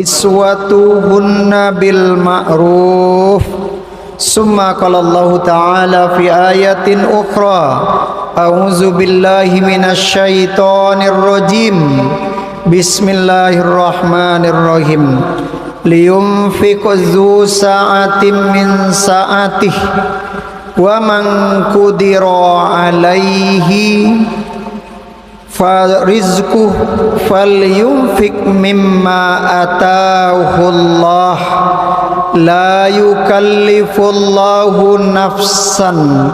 iswatuhunna bil ma'ruf. Summa qala Allah Ta'ala fi ayatin ukhra, a'udzu billahi minasy syaithanir rajim. Bismillahirrahmanirrahim. Liyunfiq dzu sa'atin min sa'atihi wa man qudira 'alaihi farizquh falyunfiq mimma ataahu Allah. La yukallifullahu nafsan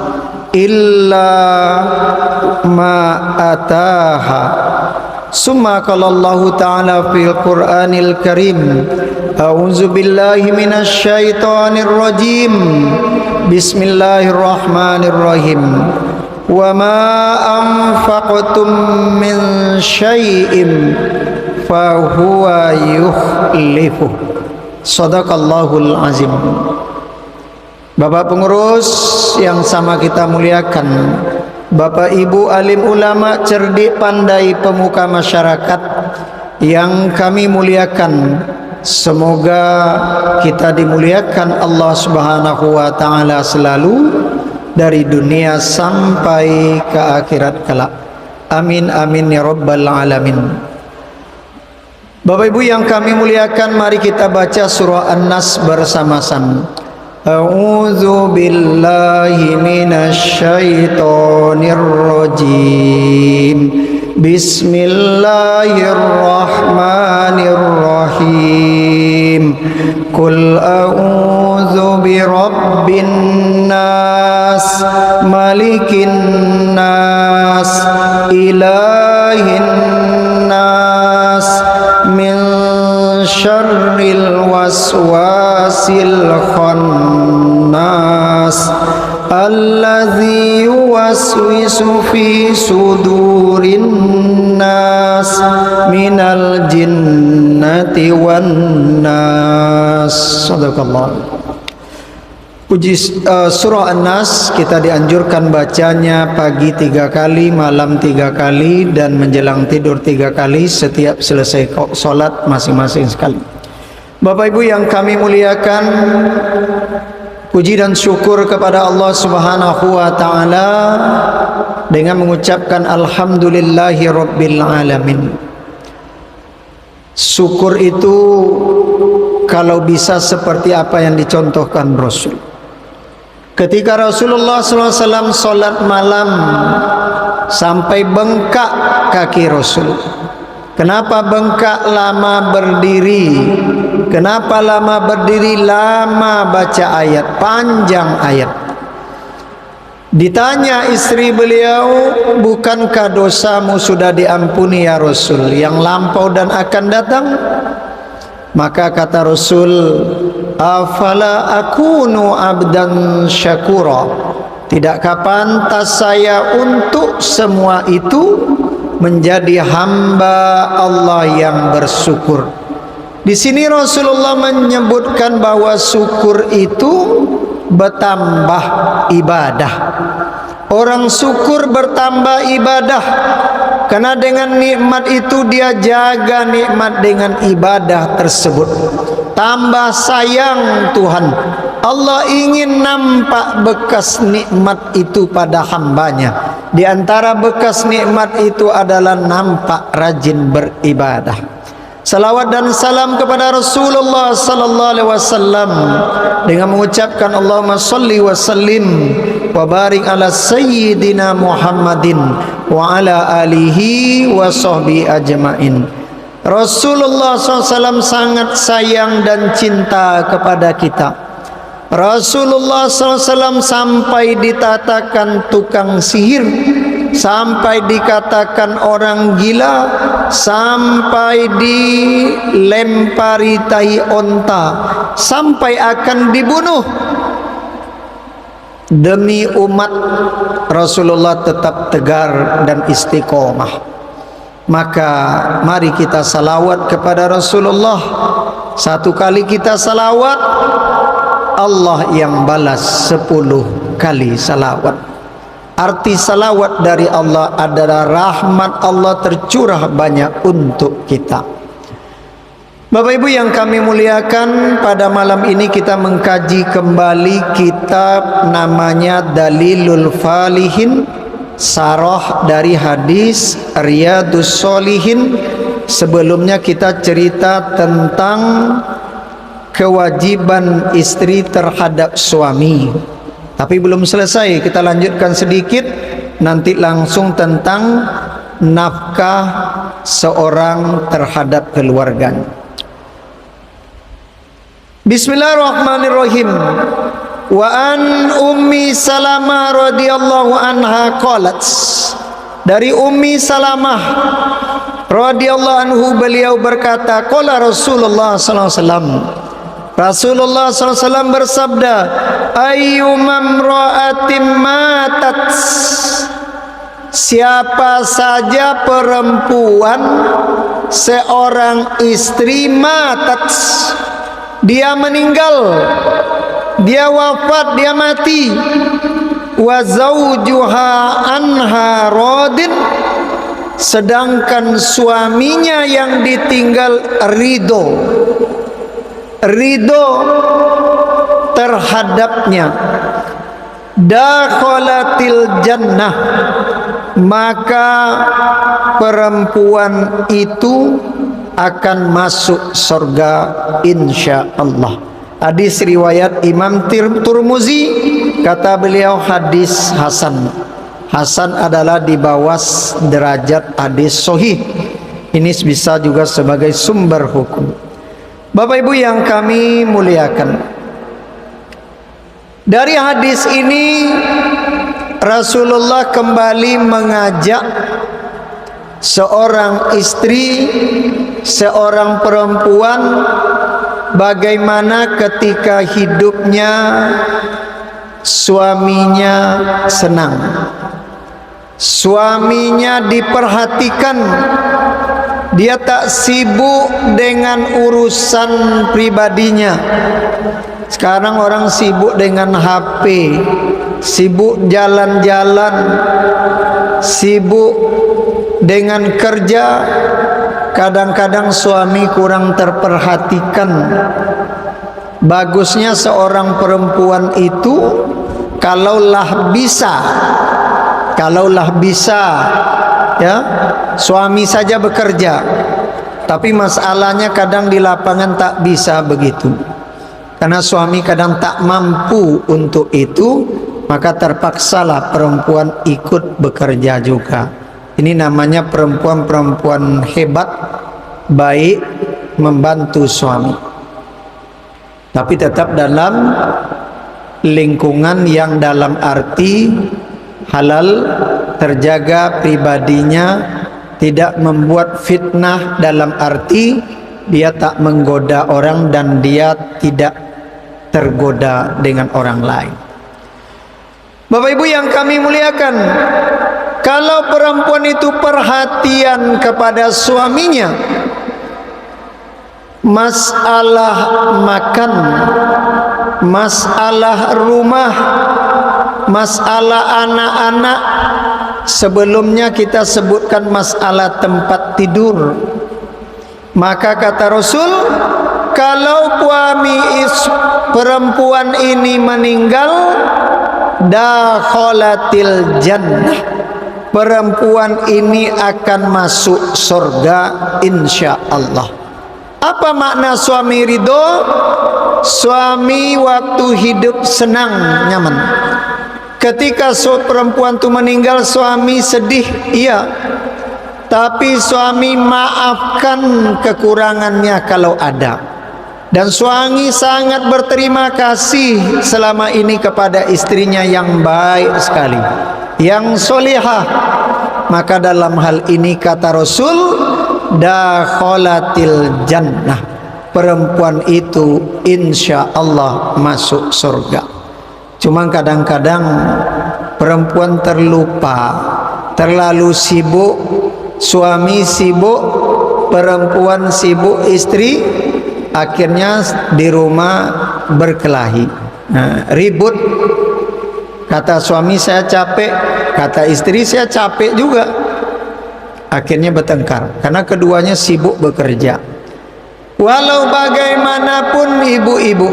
illa ma ataaha. Summa qala Allah Ta'ala fil Qur'anil Karim, a'udzu billahi minasy syaithanir rajim. Bismillahirrahmanirrahim. Wa ma anfaqtum min syai'in fa huwa yukhlifuh. Shadaqallahul azim. Bapak pengurus yang sama kita muliakan, Bapak Ibu alim ulama, cerdik pandai, pemuka masyarakat yang kami muliakan, semoga kita dimuliakan Allah Subhanahu wa Ta'ala selalu dari dunia sampai ke akhirat kelak. Amin amin ya rabbal alamin. Bapak Ibu yang kami muliakan, mari kita baca surah An-Nas bersama-sama. A'udzu billahi minasy syaithanir rajim. Bismillahirrahmanirrahim. Qul a'udzu birabbin nas, malikin nas, ilahin nas, min syarril waswasil khannas, alladzi yuwaswisu fi sudurin nas, minal jinnati wan nas. Shadaqallah. Puji surah An-Nas kita dianjurkan bacanya pagi 3 kali, malam 3 kali, dan menjelang tidur 3 kali setiap selesai sholat masing-masing sekali. Bapak Ibu yang kami muliakan, puji dan syukur kepada Allah Subhanahu wa Ta'ala dengan mengucapkan alhamdulillahi rabbil alamin. Syukur itu kalau bisa seperti apa yang dicontohkan Rasul. Ketika Rasulullah SAW sholat malam sampai bengkak kaki Rasul. Kenapa bengkak? Lama berdiri. Kenapa lama berdiri? Lama baca ayat, panjang ayat. Ditanya istri beliau, bukankah dosamu sudah diampuni ya Rasul, yang lampau dan akan datang? Maka kata Rasul, afala akunu abdan syakura, tidakkah pantas saya untuk semua itu menjadi hamba Allah yang bersyukur? Di sini Rasulullah menyebutkan bahwa syukur itu bertambah ibadah. Orang syukur bertambah ibadah, karena dengan nikmat itu dia jaga nikmat dengan ibadah tersebut. Tambah sayang Tuhan. Allah ingin nampak bekas nikmat itu pada hambanya. Di antara bekas nikmat itu adalah nampak rajin beribadah. Salawat dan salam kepada Rasulullah sallallahu alaihi wasallam dengan mengucapkan Allahumma shalli wa sallim wa barik ala sayyidina Muhammadin wa ala alihi wa sahbihi ajmain. Rasulullah SAW sangat sayang dan cinta kepada kita. Rasulullah SAW sampai ditatakan tukang sihir, sampai dikatakan orang gila, sampai dilempari tai onta, sampai akan dibunuh. Demi umat, Rasulullah tetap tegar dan istiqomah. Maka mari kita salawat kepada Rasulullah. Satu kali kita salawat, Allah yang balas 10 kali salawat. Arti salawat dari Allah adalah rahmat Allah tercurah banyak untuk kita. Bapak Ibu yang kami muliakan, pada malam ini kita mengkaji kembali kitab namanya Dalilul Falihin, sarah dari hadis Riyadus Sholihin. Sebelumnya kita cerita tentang kewajiban istri terhadap suami, tapi belum selesai, kita lanjutkan sedikit nanti langsung tentang nafkah seorang terhadap keluarganya. Bismillahirrahmanirrahim. Wa an Ummi Salamah radhiyallahu anha qalat. Dari Ummi Salamah radhiyallahu anhu beliau berkata, qala Rasulullah sallallahu alaihi wasallam. Rasulullah sallallahu alaihi wasallam bersabda, ayyumam ra'atin matat. Siapa saja perempuan seorang istri matat, dia meninggal, dia wafat, dia mati, wa zawjuha anha radin, sedangkan suaminya yang ditinggal ridho terhadapnya, dakhalatil jannah, maka perempuan itu akan masuk surga insyaallah. Hadis riwayat Imam Tirmuzi, kata beliau hadis hasan. Hasan adalah di bawah derajat hadis sahih. Ini bisa juga sebagai sumber hukum. Bapak Ibu yang kami muliakan, dari hadis ini Rasulullah kembali mengajak seorang istri, seorang perempuan, bagaimana ketika hidupnya suaminya senang, suaminya diperhatikan, dia tak sibuk dengan urusan pribadinya. Sekarang orang sibuk dengan HP, sibuk jalan-jalan, sibuk dengan kerja. Kadang-kadang suami kurang terperhatikan. Bagusnya seorang perempuan itu kalaulah bisa ya, suami saja bekerja, tapi masalahnya kadang di lapangan tak bisa begitu, karena suami kadang tak mampu untuk itu, maka terpaksalah perempuan ikut bekerja juga. Ini namanya perempuan-perempuan hebat, baik, membantu suami, tapi tetap dalam lingkungan yang dalam arti halal, terjaga pribadinya, tidak membuat fitnah dalam arti dia tak menggoda orang dan dia tidak tergoda dengan orang lain. Bapak Ibu yang kami muliakan, kalau perempuan itu perhatian kepada suaminya, masalah makan, masalah rumah, masalah anak-anak, sebelumnya kita sebutkan masalah tempat tidur, maka kata Rasul, kalau perempuan ini meninggal, dakhalatil jannah, perempuan ini akan masuk surga insyaallah. Apa makna suami ridho? Suami waktu hidup senang, nyaman. Ketika perempuan itu meninggal, suami sedih, iya, tapi suami maafkan kekurangannya kalau ada, dan suami sangat berterima kasih selama ini kepada istrinya yang baik sekali, yang solihah. Maka dalam hal ini kata Rasul, dakhalatil jannah, perempuan itu insya Allah masuk surga. Cuma kadang-kadang perempuan terlupa, terlalu sibuk, suami sibuk, perempuan sibuk, istri, akhirnya di rumah berkelahi, ribut. Kata suami saya capek, kata istri saya capek juga. Akhirnya bertengkar karena keduanya sibuk bekerja. Walau bagaimanapun ibu-ibu,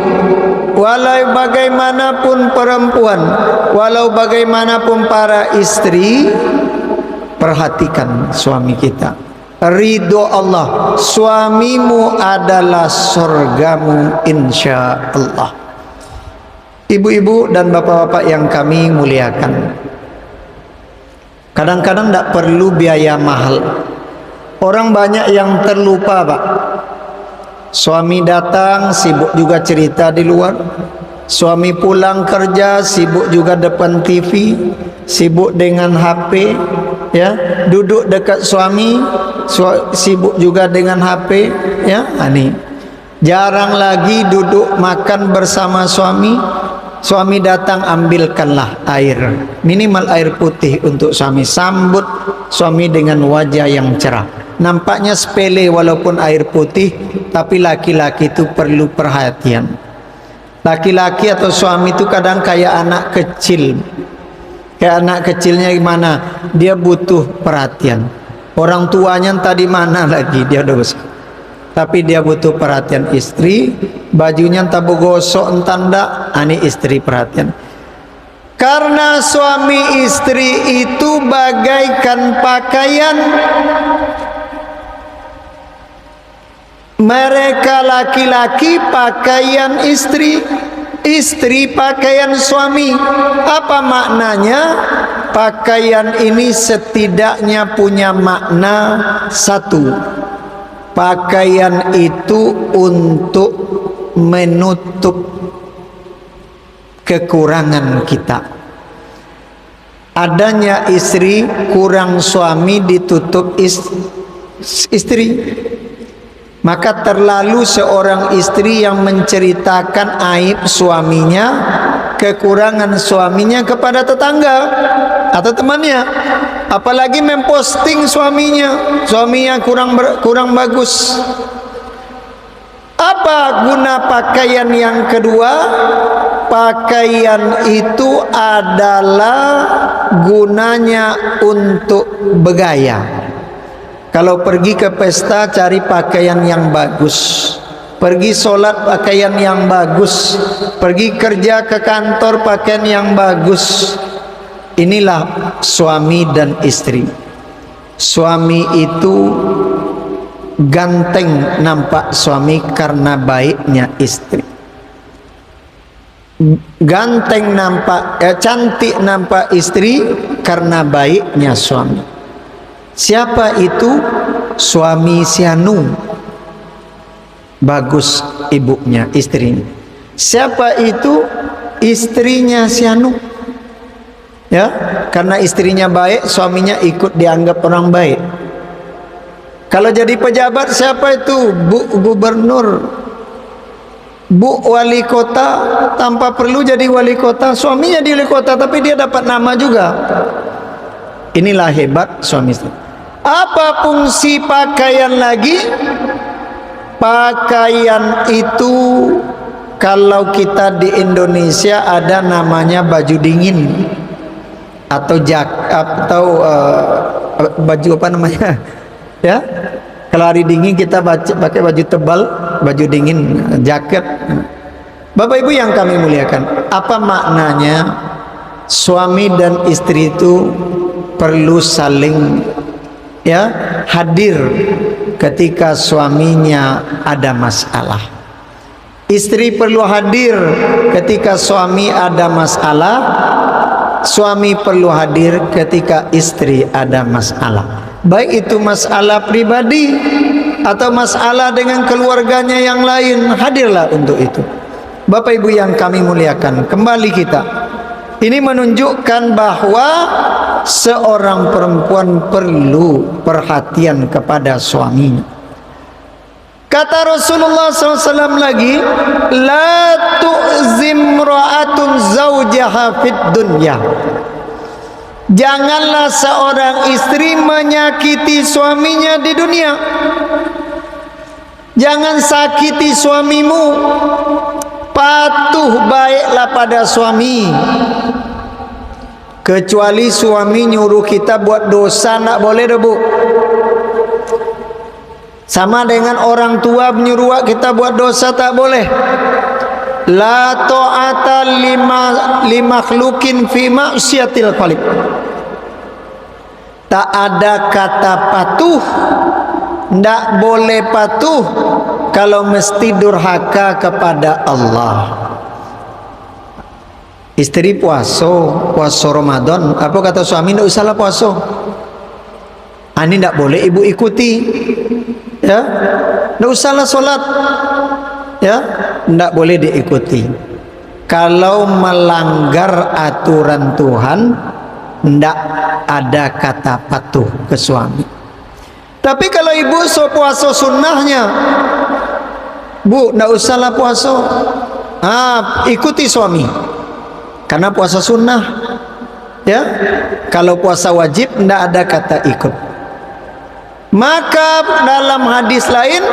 walau bagaimanapun perempuan, walau bagaimanapun para istri, perhatikan suami kita. Ridho Allah, suamimu adalah surgamu insya Allah. Ibu-ibu dan bapak-bapak yang kami muliakan, kadang-kadang tidak perlu biaya mahal. Orang banyak yang terlupa, Pak. Suami datang sibuk juga cerita di luar, suami pulang kerja sibuk juga depan TV, sibuk dengan HP, ya, duduk dekat suami sibuk juga dengan HP, ya. Ini jarang lagi duduk makan bersama suami. Suami datang, ambilkanlah air, minimal air putih untuk suami, sambut suami dengan wajah yang cerah. Nampaknya sepele walaupun air putih, tapi laki-laki itu perlu perhatian. Laki-laki atau suami itu kadang kayak anak kecil. Kayak anak kecilnya gimana? Dia butuh perhatian. Orang tuanya tadi mana lagi, dia udah besar, tapi dia butuh perhatian istri. Bajunya entah begosok entah enggak, ini istri perhatian. Karena suami istri itu bagaikan pakaian. Mereka laki-laki pakaian istri, istri pakaian suami. Apa maknanya? Pakaian ini setidaknya punya makna satu. Pakaian itu untuk menutup kekurangan kita. Adanya istri kurang suami ditutup istri. Maka terlalu seorang istri yang menceritakan aib suaminya, kekurangan suaminya kepada tetangga atau temannya, apalagi memposting suaminya kurang bagus. Apa guna pakaian yang kedua? Pakaian itu adalah gunanya untuk bergaya. Kalau pergi ke pesta cari pakaian yang bagus, pergi sholat pakaian yang bagus, pergi kerja ke kantor pakaian yang bagus. Inilah suami dan istri. Suami itu ganteng nampak suami karena baiknya istri. Ganteng nampak, cantik nampak istri karena baiknya suami. Siapa itu? Suami sianu, bagus ibunya, istrinya. Siapa itu? Istrinya sianu, ya, karena istrinya baik, suaminya ikut dianggap orang baik. Kalau jadi pejabat, siapa itu? Bu gubernur, bu wali kota, tanpa perlu jadi wali kota, suaminya di wali kota, tapi dia dapat nama juga. Inilah hebat suami istri. Apa fungsi pakaian lagi? Pakaian itu kalau kita di Indonesia ada namanya baju dingin atau baju apa namanya? Ya. Kalau hari dingin kita pakai baju tebal, baju dingin, jaket. Bapak Ibu yang kami muliakan, apa maknanya? Suami dan istri itu perlu saling hadir ketika suaminya ada masalah. Istri perlu hadir ketika suami ada masalah. Suami perlu hadir ketika istri ada masalah. Baik itu masalah pribadi atau masalah dengan keluarganya yang lain, hadirlah untuk itu. Bapak Ibu yang kami muliakan, kembali kita. Ini menunjukkan bahwa seorang perempuan perlu perhatian kepada suaminya. Kata Rasulullah SAW lagi, la tu'zim ra'atun zawjaha fid dunya. Janganlah seorang istri menyakiti suaminya di dunia. Jangan sakiti suamimu. Patuh baiklah pada suami. Kecuali suami nyuruh kita buat dosa, nak boleh dah bu. Sama dengan orang tua menyuruh kita buat dosa, tak boleh. La ta'ata limakhlukin fi ma'syiatil khaliq. Tak ada kata patuh, ndak boleh patuh kalau mesti durhaka kepada Allah. Istri puasa Ramadan, apa kata suami, ndak usahlah puasa. Ini ndak boleh ibu ikuti. Ya, ndak usahlah solat. Ya, ndak boleh diikuti. Kalau melanggar aturan Tuhan, ndak ada kata patuh ke suami. Tapi kalau ibu puasa sunnahnya, bu, ndak usahlah puasa. Ikuti suami, karena puasa sunnah. Ya, kalau puasa wajib ndak ada kata ikut. Maka dalam hadis lain,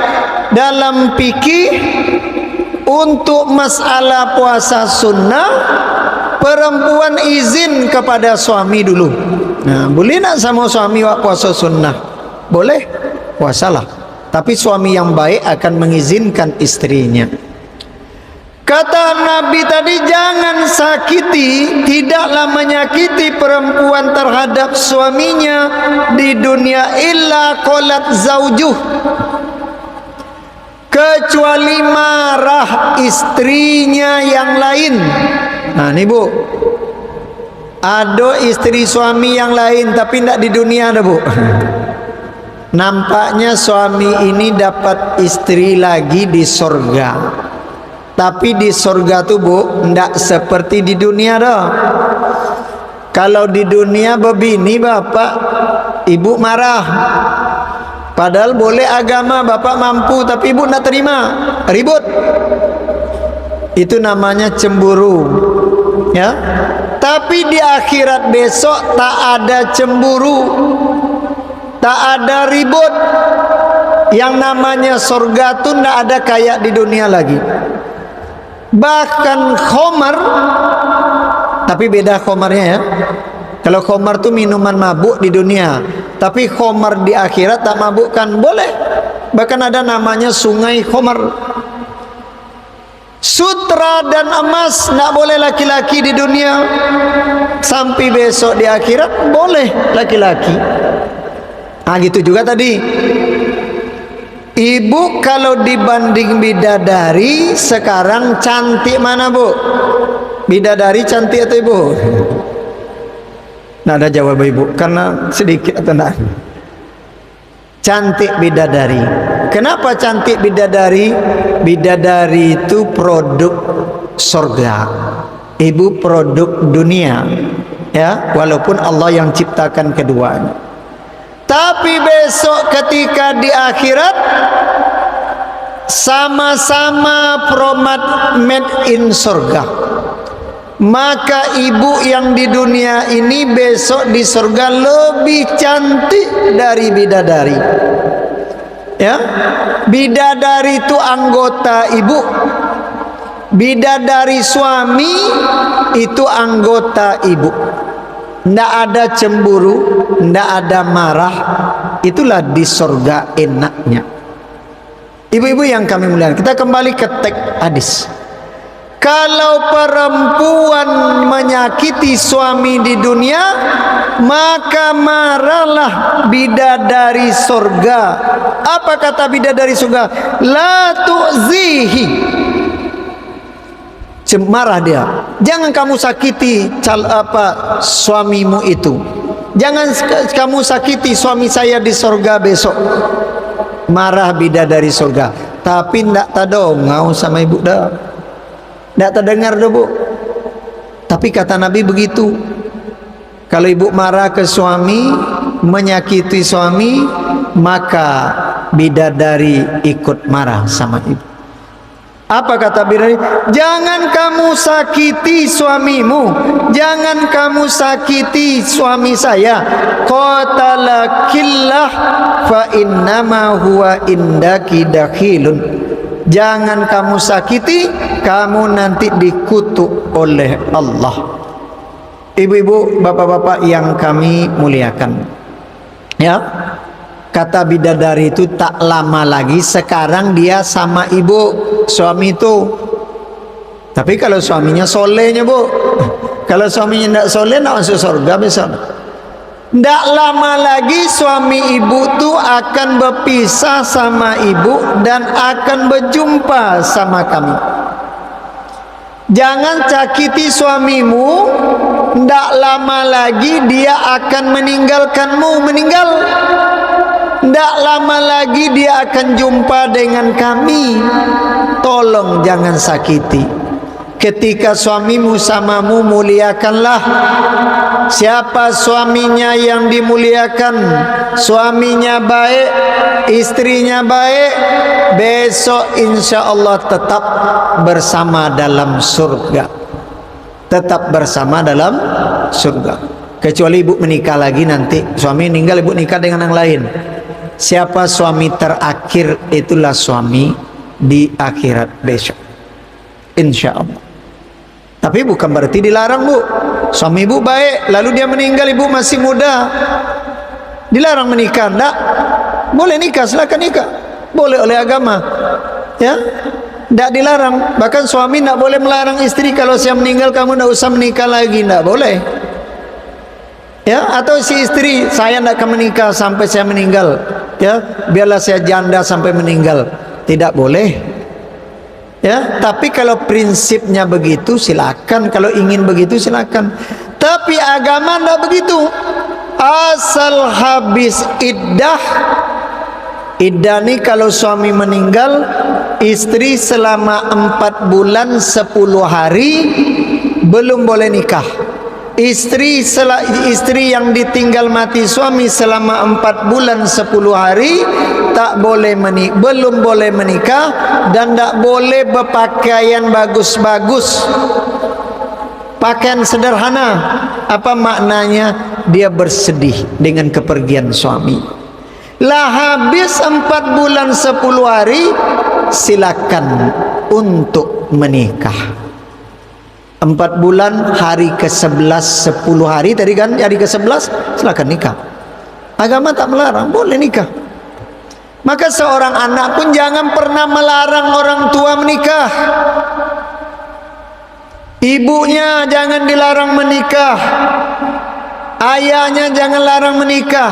dalam fikih, untuk masalah puasa sunnah, perempuan izin kepada suami dulu. Nah, boleh nak sama suami wak puasa sunnah? Boleh, puasalah. Tapi suami yang baik akan mengizinkan istrinya. Kata Nabi tadi, jangan sakiti, tidaklah menyakiti perempuan terhadap suaminya di dunia illa qalat zaujuh, kecuali marah istrinya yang lain. Nah ini bu, ada istri suami yang lain tapi tidak di dunia ada bu. Nampaknya suami ini dapat istri lagi di surga. Tapi di surga tuh bu, ndak seperti di dunia dah. Kalau di dunia begini bapak, ibu marah. Padahal boleh agama, bapak mampu, tapi ibu ndak terima, ribut. Itu namanya cemburu. Ya. Tapi di akhirat besok tak ada cemburu, tak ada ribut. Yang namanya surga tuh ndak ada kayak di dunia lagi. Bahkan khamar, tapi beda khamarnya ya. Kalau khamar tuh minuman mabuk di dunia, tapi khamar di akhirat tak mabukkan, boleh. Bahkan ada namanya sungai khamar. Sutra dan emas tak boleh laki-laki di dunia, sampai besok di akhirat boleh laki-laki. Gitu juga tadi. Ibu kalau dibanding bidadari sekarang cantik mana bu? Bidadari cantik atau ibu? Nah ada jawab ibu karena sedikit atau enggak? Cantik bidadari. Kenapa cantik bidadari? Bidadari itu produk surga, ibu produk dunia. Ya, walaupun Allah yang ciptakan keduanya. Tapi besok ketika di akhirat sama-sama promat made in surga, maka ibu yang di dunia ini besok di surga lebih cantik dari bidadari. Ya, bidadari itu anggota ibu, bidadari suami itu anggota ibu. Ndak ada cemburu, ndak ada marah. Itulah di surga enaknya. Ibu-ibu yang kami muliakan, kita kembali ke teks hadis. Kalau perempuan menyakiti suami di dunia, maka marahlah bidadari surga. Apa kata bidadari surga? La tu'zihi. Marah dia. Jangan kamu sakiti suamimu itu. Jangan kamu sakiti suami saya di surga besok. Marah bidadari surga. Tapi ndak tadongau sama ibu dah. Ndak terdengar dah bu. Tapi kata Nabi begitu. Kalau ibu marah ke suami, menyakiti suami, maka bidadari ikut marah sama ibu. Apa kata bidadari? Jangan kamu sakiti suamimu, jangan kamu sakiti suami saya. Qatalakillah fa innama huwa indaki dakhilun. Jangan kamu sakiti, kamu nanti dikutuk oleh Allah. Ibu-ibu, bapak-bapak yang kami muliakan, ya, Kata bidadari itu tak lama lagi sekarang dia sama ibu suami itu. Tapi kalau suaminya solehnya bu, kalau suaminya tidak soleh nak masuk surga besok. Tidak lama lagi suami ibu tu akan berpisah sama ibu dan akan berjumpa sama kami. Jangan cakiti suamimu, tidak lama lagi dia akan meninggalkanmu, meninggal. Tidak lama lagi dia akan jumpa dengan kami. Tolong jangan sakiti. Ketika suamimu samamu, muliakanlah. Siapa suaminya yang dimuliakan, suaminya baik, istrinya baik, besok insya Allah tetap bersama dalam surga. Tetap bersama dalam surga. Kecuali ibu menikah lagi nanti, suami meninggal, ibu nikah dengan yang lain. Siapa suami terakhir, itulah suami di akhirat besok, insya Allah. Tapi bukan berarti dilarang bu. Suami ibu baik, lalu dia meninggal, ibu masih muda, dilarang menikah? Enggak, boleh nikah, silakan nikah, boleh oleh agama, ya, enggak dilarang. Bahkan suami enggak boleh melarang istri, kalau saya meninggal kamu enggak usah menikah lagi, enggak boleh. Ya, atau si istri, saya tidak akan menikah sampai saya meninggal, ya, biarlah saya janda sampai meninggal, tidak boleh. Ya, tapi kalau prinsipnya begitu silakan, kalau ingin begitu silakan. Tapi agama tidak begitu. Asal habis iddah. Iddah ini kalau suami meninggal, istri selama 4 bulan 10 hari belum boleh nikah. Istri yang ditinggal mati suami selama 4 bulan 10 hari tak boleh belum boleh menikah, dan tak boleh berpakaian bagus-bagus, pakaian sederhana. Apa maknanya? Dia bersedih dengan kepergian suami. Lah habis 4 bulan 10 hari, silakan untuk menikah. 4 bulan, hari ke-11 10 hari tadi kan, hari ke-11 silakan nikah. Agama tak melarang, boleh nikah. Maka seorang anak pun jangan pernah melarang orang tua menikah. Ibunya jangan dilarang menikah, ayahnya jangan larang menikah.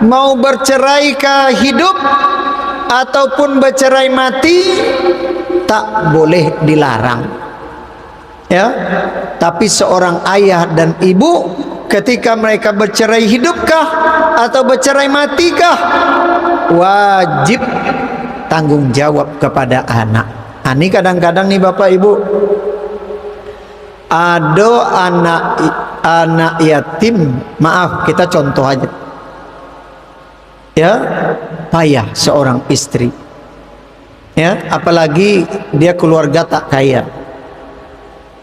Mau bercerai kah hidup ataupun bercerai mati, tak boleh dilarang. Ya, tapi seorang ayah dan ibu ketika mereka bercerai hidupkah atau bercerai matikah, wajib tanggung jawab kepada anak. Ini kadang-kadang nih Bapak Ibu, ada anak yatim, maaf kita contoh aja, ya, payah seorang istri, ya, apalagi dia keluarga tak kaya.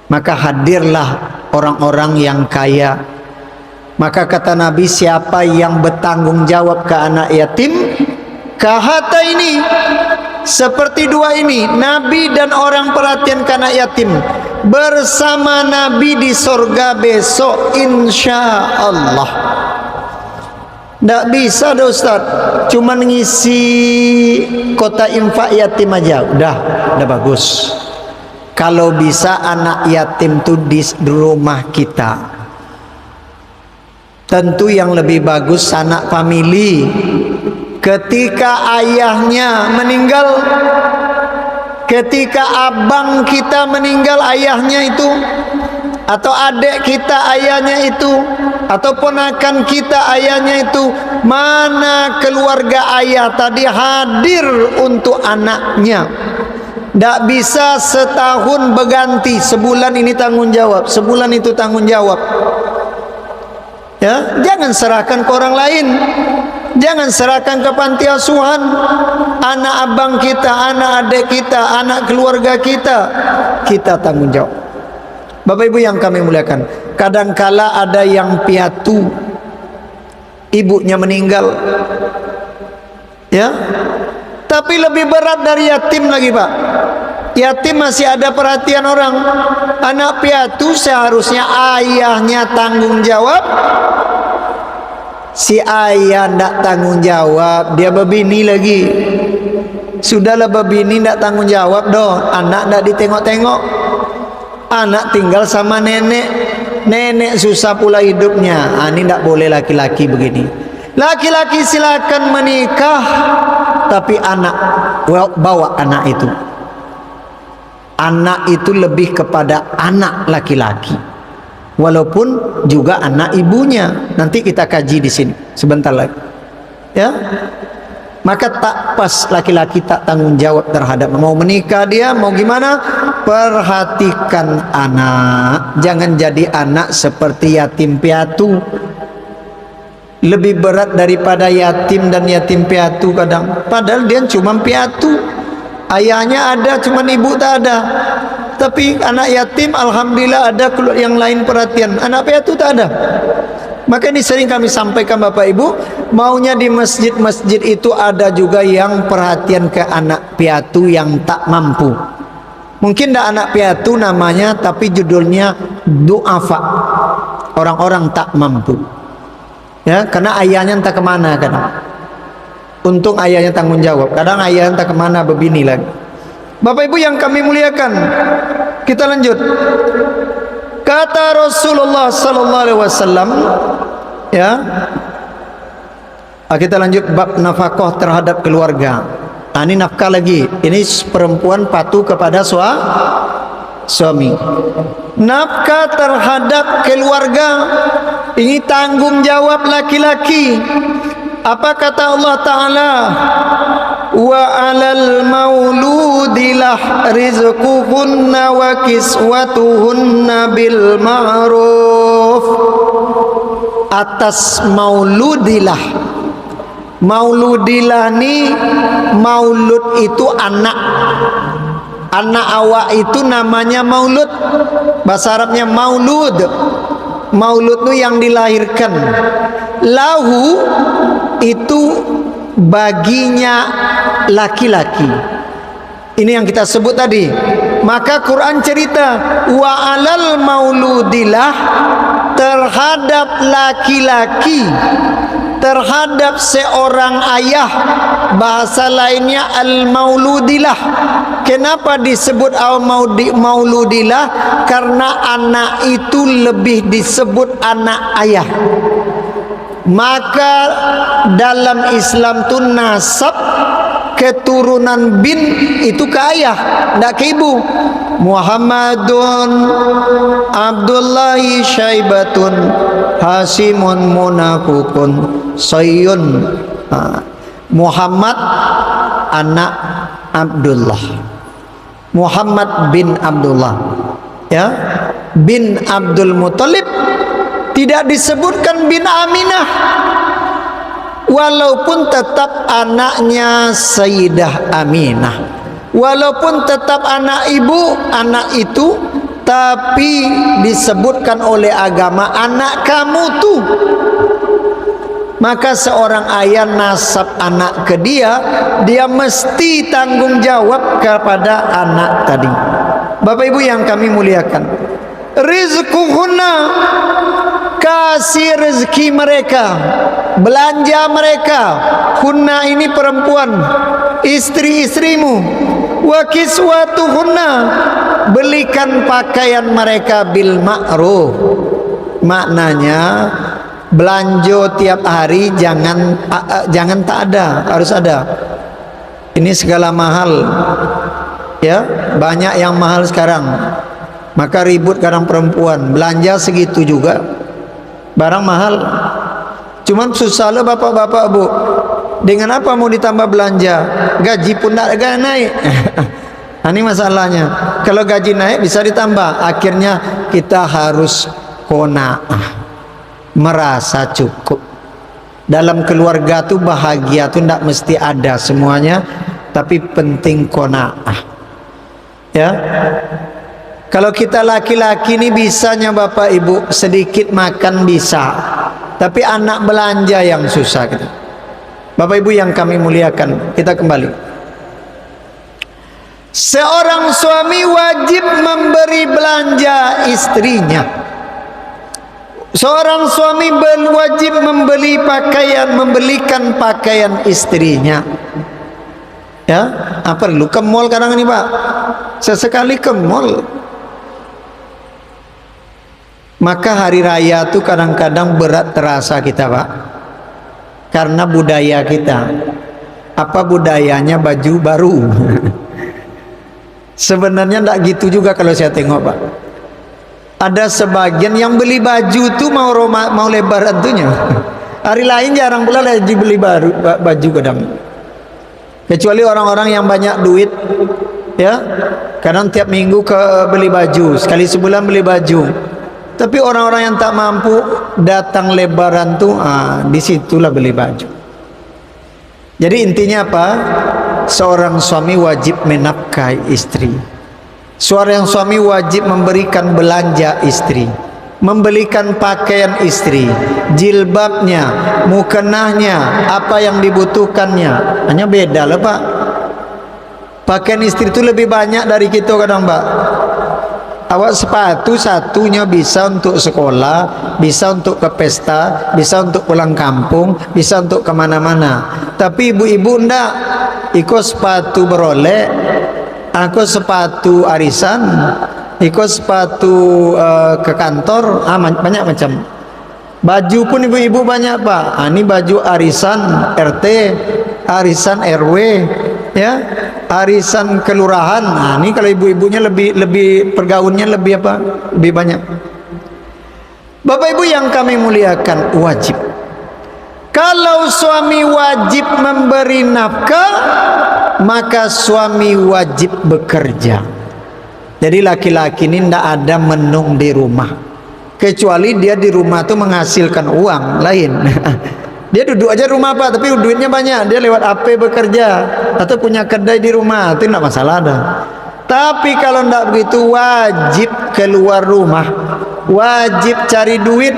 Maka hadirlah orang-orang yang kaya. Maka kata Nabi, siapa yang bertanggung jawab ke anak yatim, kahata ini, seperti dua ini, Nabi dan orang perhatian ke anak yatim, bersama Nabi di surga besok insya Allah. Tak bisa dah Ustaz, cuma ngisi kota infak yatim aja, udah bagus. Kalau bisa anak yatim itu di rumah kita, tentu yang lebih bagus anak famili. Ketika ayahnya meninggal, ketika abang kita meninggal ayahnya itu, atau adik kita ayahnya itu, atau ponakan kita ayahnya itu, mana keluarga ayah tadi hadir untuk anaknya. Tak bisa setahun berganti, sebulan ini tanggung jawab, sebulan itu tanggung jawab. Ya, jangan serahkan ke orang lain, jangan serahkan ke panti asuhan. Anak abang kita, anak adik kita, anak keluarga kita, kita tanggung jawab. Bapak Ibu yang kami muliakan, kadangkala ada yang piatu, ibunya meninggal, ya, tapi lebih berat dari yatim lagi Pak. Yatim masih ada perhatian orang, anak piatu seharusnya ayahnya tanggung jawab, Si ayah ndak tanggung jawab, dia berbini lagi. Sudahlah berbini ndak tanggung jawab doh, anak ndak ditengok-tengok. Anak tinggal sama nenek, nenek susah pula hidupnya. Ini ndak boleh laki-laki begini. Laki-laki silakan menikah, tapi anak bawa anak itu. Anak itu lebih kepada anak laki-laki. Walaupun juga anak ibunya. Nanti kita kaji di sini sebentar lagi. Ya. Maka tak pas laki-laki tak tanggung jawab terhadap mau menikah dia, mau gimana? Perhatikan anak. Jangan jadi anak seperti yatim piatu. Lebih berat daripada yatim dan yatim piatu kadang. Padahal dia cuma piatu. Ayahnya ada, cuma ibu tak ada. Tapi anak yatim alhamdulillah ada yang lain perhatian. Anak piatu tak ada. Maka ini sering kami sampaikan Bapak Ibu, maunya di masjid-masjid itu ada juga yang perhatian ke anak piatu yang tak mampu. Mungkin dah anak piatu namanya, tapi judulnya du'afa, orang-orang tak mampu. Ya, karena ayahnya entah kemana kadang. Untung ayahnya tanggung jawab. Kadang ayahnya entah kemana berbini lagi. Bapak Ibu yang kami muliakan, kita lanjut. Kata Rasulullah sallallahu alaihi wasallam, ya. Kita lanjut bab nafkah terhadap keluarga. Nah, ini nafkah lagi. Ini perempuan patuh kepada suami. Nafkah terhadap keluarga ini tanggung jawab laki-laki. Apa kata Allah Ta'ala? Wa 'alal mauludilah rizquhunna wa kiswatuhunna bil ma'ruf. Atas mauludilah. Mauludilah ni, maulud itu anak. Anak awak itu namanya maulud. Bahasa Arabnya maulud. Maulud itu yang dilahirkan. Lahu itu baginya laki-laki. Ini yang kita sebut tadi. Maka Quran cerita wa 'alal mauludilah, terhadap laki-laki, terhadap seorang ayah. Bahasa lainnya al-mauludilah. Kenapa disebut al-mauludilah? Karena anak itu lebih disebut anak ayah. Maka dalam Islam tu nasab keturunan bin itu ke ayah, tidak ke ibu. Muhammadun Abdullahi Syaibatun Hasimun Munafukun Sayyun. Muhammad anak Abdullah, Muhammad bin Abdullah, ya, bin Abdul Muttalib. Tidak disebutkan bin Aminah, walaupun tetap anaknya Sayyidah Aminah, walaupun tetap anak ibu, anak itu, tapi disebutkan oleh agama anak kamu tuh. Maka seorang ayah nasab anak ke dia, dia mesti tanggung jawab kepada anak tadi. Bapak Ibu yang kami muliakan, rizquhunna, kasih rezeki mereka, belanja mereka. Hunna ini perempuan, istri-istrimu. Wa kiswatuhunna, belikan pakaian mereka bil ma'ruf. Maknanya belanja tiap hari jangan tak ada, harus ada. Ini segala mahal, ya, banyak yang mahal sekarang. Maka ribut kadang perempuan, belanja segitu juga, barang mahal. Cuman susah loh bapak-bapak bu, dengan apa mau ditambah belanja? Gaji pun tak naik. Ini masalahnya. Kalau gaji naik bisa ditambah. Akhirnya kita harus qanaah, merasa cukup. Dalam keluarga tuh bahagia tuh tidak mesti ada semuanya, tapi penting qanaah. Ya. Kalau kita laki-laki ini bisanya Bapak Ibu sedikit makan bisa, tapi anak belanja yang susah gitu. Bapak Ibu yang kami muliakan, kita kembali. Seorang suami wajib memberi belanja istrinya. Seorang suami wajib membelikan pakaian istrinya. Ya, apa perlu ke mall kadang ini Pak? Sesekali ke mall. Maka hari raya itu kadang-kadang berat terasa kita Pak, karena budaya kita. Apa budayanya baju baru? Sebenarnya tidak gitu juga kalau saya tengok Pak. Ada sebagian yang beli baju tuh mau lebar tentunya. Hari lain jarang pula lagi beli baju kadang. Kecuali orang-orang yang banyak duit, ya. Kadang tiap minggu ke beli baju, sekali sebulan beli baju. Tapi orang-orang yang tak mampu datang lebaran tuh, disitulah beli baju. Jadi intinya apa? Seorang suami wajib menafkahi istri. Seorang suami wajib memberikan belanja istri, membelikan pakaian istri, jilbabnya, mukenahnya, apa yang dibutuhkannya. Hanya beda lah Pak. Pakaian istri itu lebih banyak dari kita kadang Pak. Awak sepatu satunya bisa untuk sekolah, bisa untuk ke pesta, bisa untuk pulang kampung, bisa untuk kemana-mana. Tapi ibu-ibu ndak, ikut sepatu berolek, aku sepatu arisan, ikut sepatu ke kantor, banyak macam. Baju pun ibu-ibu banyak Pak. Ini baju arisan RT, arisan RW, ya, arisan kelurahan. Ini kalau ibu-ibunya lebih pergaulnya lebih apa? Lebih banyak. Bapak Ibu yang kami muliakan, wajib. Kalau suami wajib memberi nafkah, maka suami wajib bekerja. Jadi laki-laki ini tidak ada menung di rumah, kecuali dia di rumah tuh menghasilkan uang lain. Dia duduk aja rumah Pak, tapi duitnya banyak, dia lewat AP bekerja atau punya kedai di rumah, itu tidak masalah dah. Tapi kalau tidak begitu, wajib keluar rumah, wajib cari duit.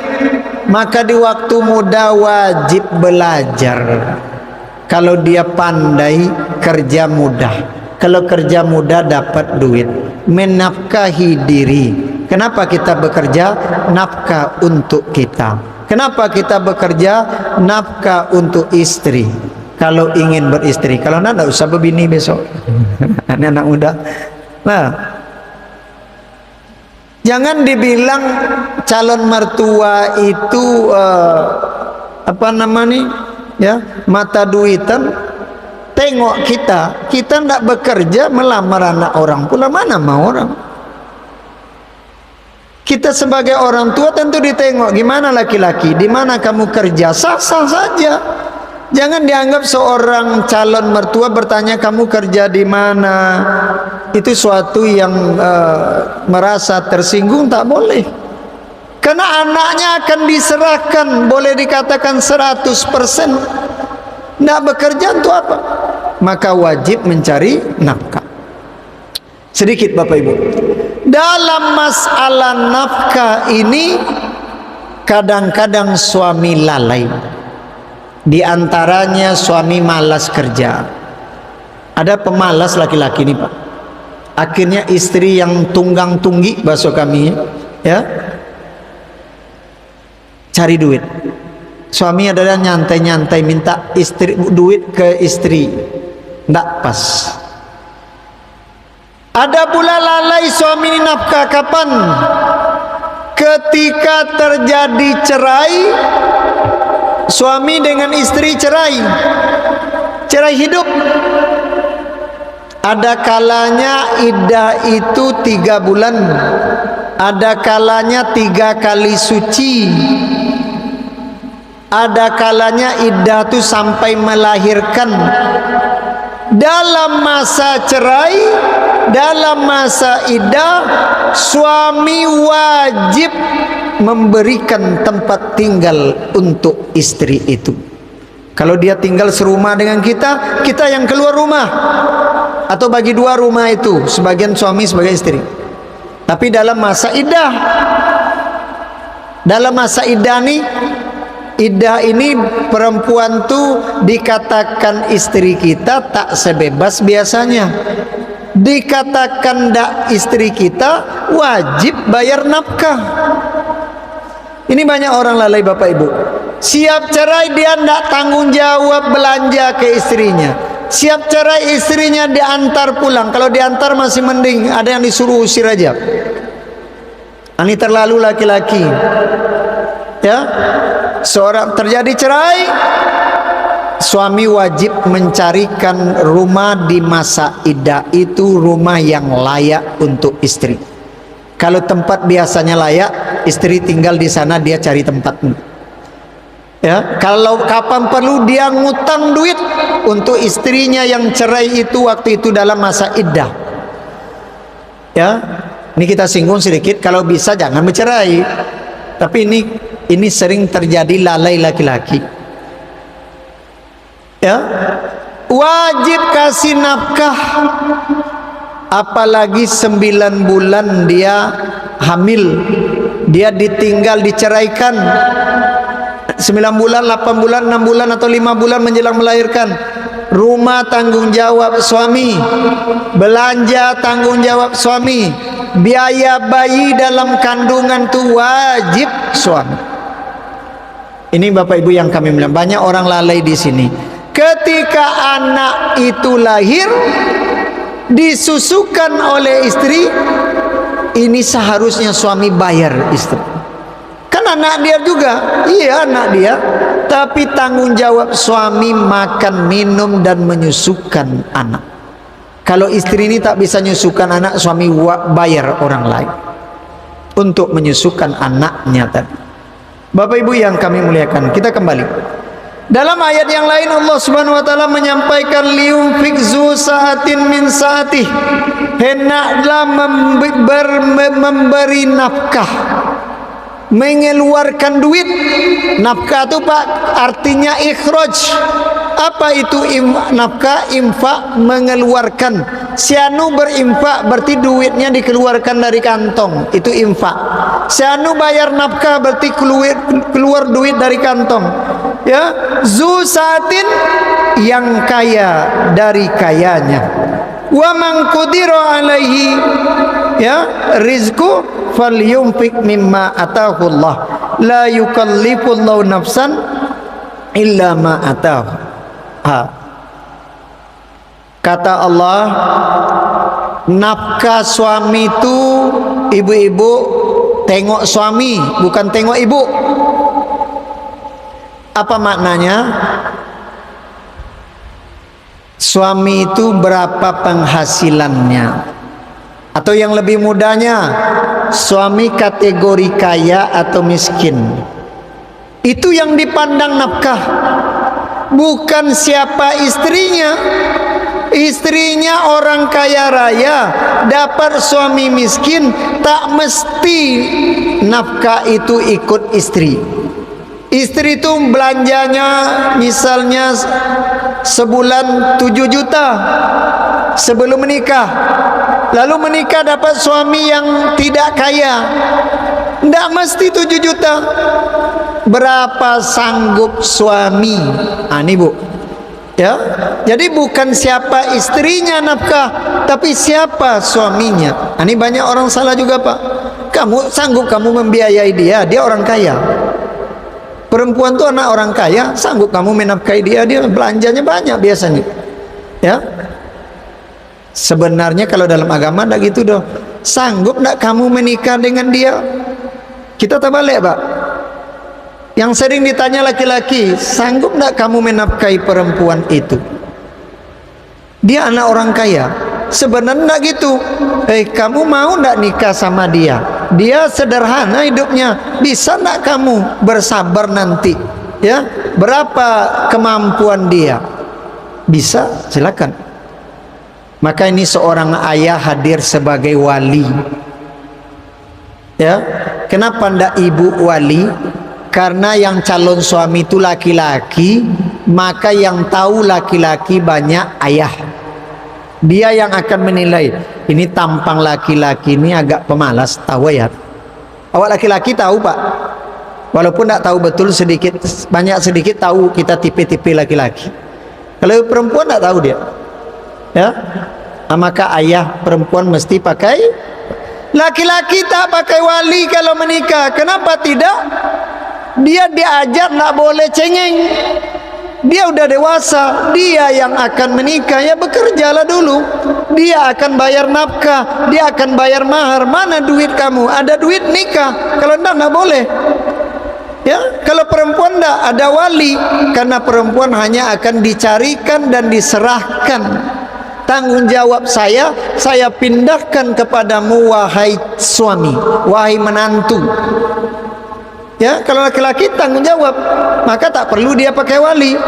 Maka di waktu muda wajib belajar. Kalau dia pandai, kerja mudah. Kalau kerja mudah dapat duit. Menafkahi diri. Kenapa kita bekerja? Nafkah untuk kita. Kenapa kita bekerja? Nafkah untuk istri. Kalau ingin beristri. Kalau tidak usah berbini besok. Ini anak muda. Nah, jangan dibilang calon mertua itu apa namanya, ya, mata duitan. Tengok kita tidak bekerja melamar anak orang pula, mana mau orang. Kita sebagai orang tua tentu ditengok, gimana laki-laki, di mana kamu kerja, sah-sah saja. Jangan dianggap seorang calon mertua bertanya kamu kerja di mana. Itu suatu yang merasa tersinggung, tak boleh. Karena anaknya akan diserahkan, boleh dikatakan 100%. Tidak bekerja untuk apa? Maka wajib mencari nafkah. Sedikit Bapak Ibu, dalam masalah nafkah ini kadang-kadang suami lalai. Di antaranya suami malas kerja. Ada pemalas laki-laki ini Pak. Akhirnya istri yang tunggang tunggi bahasa kami, ya, cari duit. Suami adalah nyantai-nyantai minta istri duit ke istri, tidak pas. Ada pula lalai suami ini nafkah kapan? Ketika terjadi cerai, suami dengan istri cerai hidup. Ada kalanya iddah itu 3 bulan, ada kalanya 3 kali suci, ada kalanya iddah itu sampai melahirkan. Dalam masa cerai, dalam masa iddah, suami wajib memberikan tempat tinggal untuk istri itu. Kalau dia tinggal serumah dengan kita, kita yang keluar rumah, atau bagi 2 rumah itu, sebagian suami sebagai istri. Tapi dalam masa iddah, dalam masa iddah nih, iddah ini perempuan tuh dikatakan istri kita tak sebebas biasanya. Dikatakan dak istri kita, wajib bayar nafkah. Ini banyak orang lalai Bapak Ibu. Siap cerai dia tidak tanggung jawab belanja ke istrinya. Siap cerai istrinya diantar pulang. Kalau diantar masih mending, ada yang disuruh usir aja. Ini terlalu laki-laki. Ya, seorang terjadi cerai, suami wajib mencarikan rumah di masa iddah itu, rumah yang layak untuk istri. Kalau tempat biasanya layak, istri tinggal di sana, dia cari tempat. Ya, kalau kapan perlu dia ngutang duit untuk istrinya yang cerai itu waktu itu dalam masa iddah. Ya, ini kita singgung sedikit. Kalau bisa jangan bercerai. Tapi ini sering terjadi lalai laki-laki. Ya, wajib kasih nafkah. Apalagi 9 bulan dia hamil, dia ditinggal, diceraikan. 9 bulan, 8 bulan, 6 bulan atau 5 bulan menjelang melahirkan. Rumah tanggung jawab suami, belanja tanggung jawab suami, biaya bayi dalam kandungan itu wajib suami. Ini Bapak Ibu yang kami bilang, banyak orang lalai di sini. Ketika anak itu lahir, disusukan oleh istri, ini seharusnya suami bayar istri. Kan anak dia juga, iya anak dia, tapi tanggung jawab suami makan, minum dan menyusukan anak. Kalau istri ini tak bisa menyusukan anak, suami bayar orang lain untuk menyusukan anaknya tadi. Bapak Ibu yang kami muliakan, kita kembali. Dalam ayat yang lain Allah Subhanahu wa taala menyampaikan liunfik zu sa'atin min sa'atih. Hendaklah memberi nafkah, mengeluarkan duit. Nafkah itu Pak artinya ikhraj. Apa itu nafkah? Infak, mengeluarkan. Sianu berinfak berarti duitnya dikeluarkan dari kantong, itu infak. Sianu bayar nafkah berarti keluar duit dari kantong. Ya, zu saatin, yang kaya dari kayanya. Wa man qudira alaihi, ya, rizku falyunfik mimma atahu Allah. La yukallifullahu nafsan illa ma atahu. Kata Allah, nafkah suami itu, ibu-ibu tengok suami, bukan tengok ibu. Apa maknanya? Suami itu berapa penghasilannya? Atau yang lebih mudahnya, suami kategori kaya atau miskin. Itu yang dipandang nafkah, bukan siapa istrinya. Istrinya orang kaya raya, dapat suami miskin, tak mesti nafkah itu ikut istri. Istri itu belanjanya misalnya sebulan 7 juta sebelum menikah. Lalu menikah dapat suami yang tidak kaya, tidak mesti 7 juta. Berapa sanggup suami? Ini Bu. Ya, jadi bukan siapa istrinya nafkah, tapi siapa suaminya. Ini banyak orang salah juga Pak. Kamu sanggup kamu membiayai dia, dia orang kaya. Perempuan tuh anak orang kaya, sanggup kamu menafkahi dia, dia belanjanya banyak biasanya. Ya, sebenarnya kalau dalam agama tidak gitu doh. Sanggup tidak kamu menikah dengan dia? Kita terbalik Pak. Yang sering ditanya laki-laki, sanggup tidak kamu menafkahi perempuan itu? Dia anak orang kaya. Sebenarnya tidak gitu. Kamu mau tidak nikah sama dia? Dia sederhana hidupnya. Bisa tidak kamu bersabar nanti? Ya, berapa kemampuan dia? Bisa, silakan. Maka ini seorang ayah hadir sebagai wali. Ya, kenapa tidak ibu wali? Karena yang calon suami itu laki-laki, maka yang tahu laki-laki banyak ayah. Dia yang akan menilai, ini tampang laki-laki ini agak pemalas, tahu ya. Awak laki-laki tahu Pak, walaupun tidak tahu betul, sedikit banyak sedikit tahu kita tipe-tipe laki-laki. Kalau perempuan tidak tahu dia, ya. Maka ayah perempuan mesti pakai. Laki-laki tak pakai wali kalau menikah. Kenapa tidak? Dia diajar nggak boleh cengeng. Dia udah dewasa, dia yang akan menikah, ya bekerjalah dulu. Dia akan bayar nafkah, dia akan bayar mahar. Mana duit kamu? Ada duit nikah. Kalau enggak boleh. Ya, kalau perempuan enggak ada wali, karena perempuan hanya akan dicarikan dan diserahkan. Tanggung jawab saya pindahkan kepadamu wahai suami, wahai menantu. Ya, kalau laki-laki tanggung jawab, maka tak perlu dia pakai wali,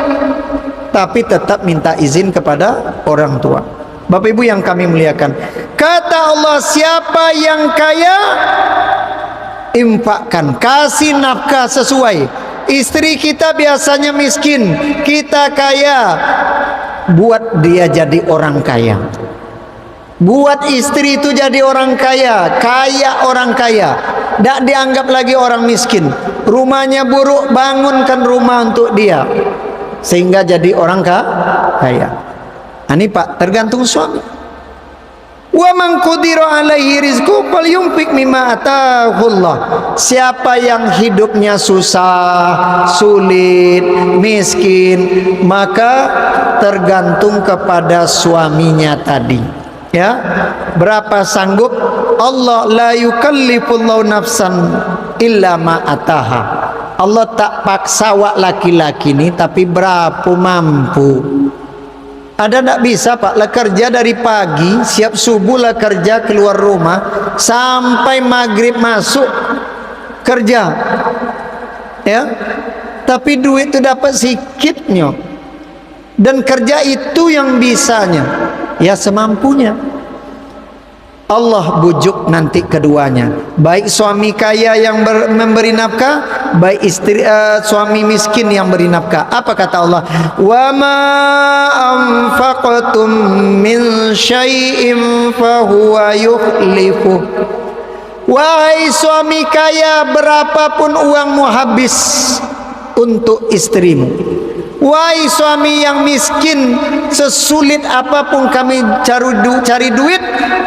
tapi tetap minta izin kepada orang tua. Bapak Ibu yang kami muliakan, kata Allah, siapa yang kaya, infakkan, kasih nafkah sesuai. Istri kita biasanya miskin, kita kaya, buat dia jadi orang kaya. Buat istri itu jadi orang kaya, kaya orang kaya. Tak dianggap lagi orang miskin. Rumahnya buruk, bangunkan rumah untuk dia, sehingga jadi orang kaya. Ini Pak, tergantung suami. Wa man qudira alaihi rizquhu falyunfiq mimma atahullah. Siapa yang hidupnya susah, sulit, miskin, maka tergantung kepada suaminya tadi. Ya, berapa sanggup? Allah la yukallifullahu nafsan illa ma ataha. Allah tak paksa wak laki-laki ni, tapi berapa mampu. Ada tak bisa Pak, lah kerja dari pagi, siap subuh lah kerja keluar rumah, sampai maghrib masuk kerja. Ya, tapi duit itu dapat sedikitnya. Dan kerja itu yang bisanya, ya semampunya. Allah bujuk nanti keduanya, baik suami kaya yang memberi nafkah, baik istri suami miskin yang beri nafkah. Apa kata Allah? Wa ma anfaqtum min syai'in fahuwa yukhlifu. Wahai suami kaya, berapapun uangmu habis untuk istrimu. Wahai suami yang miskin, sesulit apapun kami cari duit,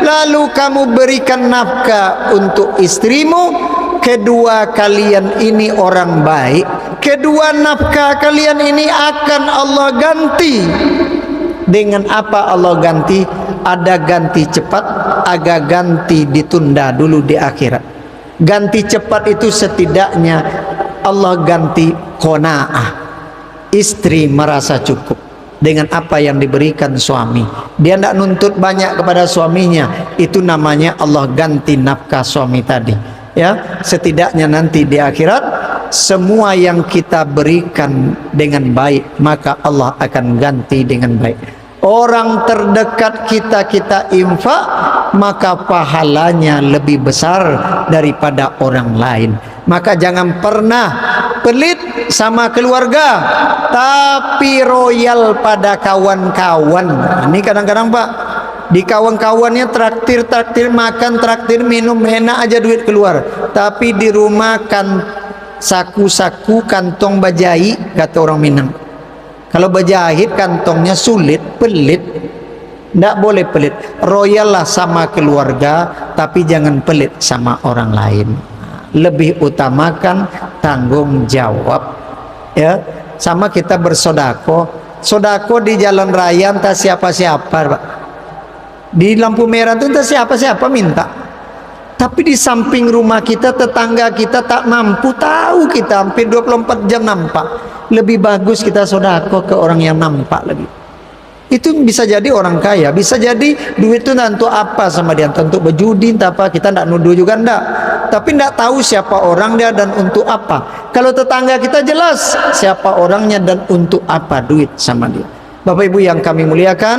lalu kamu berikan nafkah untuk istrimu, kedua kalian ini orang baik, kedua nafkah kalian ini akan Allah ganti. Dengan apa Allah ganti? Ada ganti cepat, ada ganti ditunda dulu di akhirat. Ganti cepat itu setidaknya Allah ganti qanaah. Istri merasa cukup dengan apa yang diberikan suami. Dia tidak nuntut banyak kepada suaminya. Itu namanya Allah ganti nafkah suami tadi. Ya, setidaknya nanti di akhirat semua yang kita berikan dengan baik, maka Allah akan ganti dengan baik. Orang terdekat kita infak, maka pahalanya lebih besar daripada orang lain. Maka jangan pernah pelit sama keluarga, tapi royal pada kawan-kawan. Ini kadang-kadang Pak, di kawan-kawannya traktir makan, traktir minum, enak aja duit keluar, tapi di rumah kan saku-saku kantong bajai, kata orang Minang. Kalau berjahit kantongnya sulit, pelit. Tidak boleh pelit. Royal lah sama keluarga, tapi jangan pelit sama orang lain. Lebih utamakan tanggung jawab. Ya, sama kita bersodako. Sodako di jalan raya entah siapa-siapa, Pak. Di lampu merah itu entah siapa-siapa minta. Tapi di samping rumah kita, tetangga kita tak mampu, tahu kita hampir 24 jam nampak. Lebih bagus kita sodako ke orang yang nampak lagi. Itu bisa jadi orang kaya, bisa jadi duit itu untuk apa sama dia, untuk berjudi, entah apa, kita tidak nuduh juga enggak. Tapi tidak tahu siapa orang dia dan untuk apa. Kalau tetangga kita jelas siapa orangnya dan untuk apa duit sama dia. Bapak Ibu yang kami muliakan,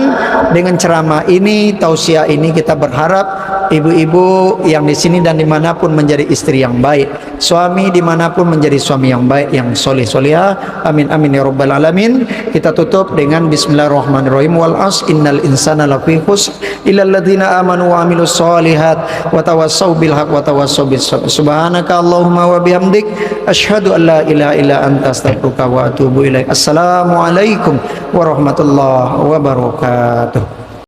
dengan ceramah ini, tausiah ini, kita berharap ibu-ibu yang di sini dan dimanapun menjadi istri yang baik, suami dimanapun menjadi suami yang baik, yang soleh solehah. Amin amin ya rabbal alamin. Kita tutup dengan Bismillahirrahmanirrahim. Wal as innal insana lafi khusr illal ladzina amanu wa amilus solihat wa tawassaw bil haq wa tawassaw bis sabr. Subhanaka Allahumma wa bihamdik asyhadu an la ilaha illa anta astaghfiruka wa atubu ilaik. Assalamualaikum warahmatullahi wabarakatuh.